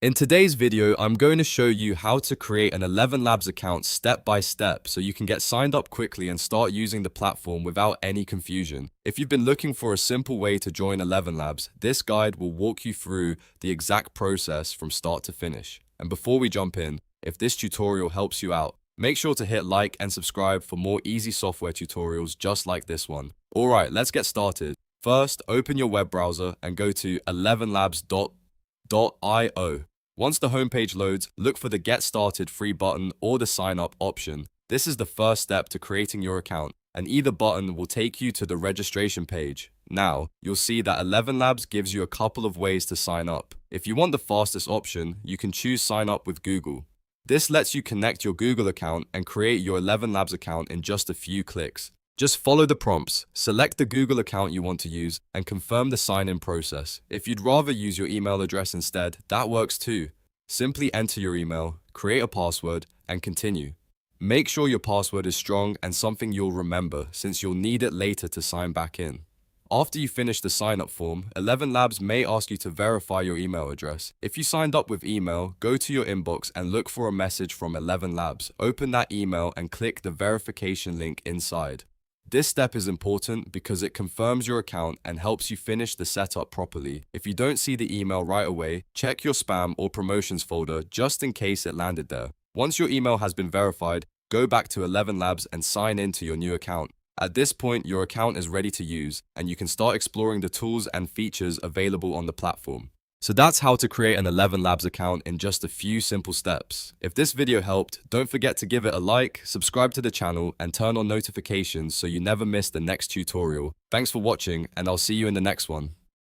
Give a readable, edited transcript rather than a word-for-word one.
In today's video, I'm going to show you how to create an ElevenLabs account step by step so you can get signed up quickly and start using the platform without any confusion. If you've been looking for a simple way to join ElevenLabs, this guide will walk you through the exact process from start to finish. And before we jump in, if this tutorial helps you out, make sure to hit like and subscribe for more easy software tutorials just like this one. Alright, let's get started. First, open your web browser and go to elevenlabs.io. Once the homepage loads, look for the Get Started free button or the Sign Up option. This is the first step to creating your account, and either button will take you to the registration page. Now, you'll see that ElevenLabs gives you a couple of ways to sign up. If you want the fastest option, you can choose Sign Up with Google. This lets you connect your Google account and create your ElevenLabs account in just a few clicks. Just follow the prompts, select the Google account you want to use, and confirm the sign-in process. If you'd rather use your email address instead, that works too. Simply enter your email, create a password, and continue. Make sure your password is strong and something you'll remember, since you'll need it later to sign back in. After you finish the sign-up form, ElevenLabs may ask you to verify your email address. If you signed up with email, go to your inbox and look for a message from ElevenLabs. Open that email and click the verification link inside. This step is important because it confirms your account and helps you finish the setup properly. If you don't see the email right away, check your spam or promotions folder just in case it landed there. Once your email has been verified, go back to ElevenLabs and sign in to your new account. At this point, your account is ready to use, and you can start exploring the tools and features available on the platform. So that's how to create an ElevenLabs account in just a few simple steps. If this video helped, don't forget to give it a like, subscribe to the channel, and turn on notifications so you never miss the next tutorial. Thanks for watching, and I'll see you in the next one.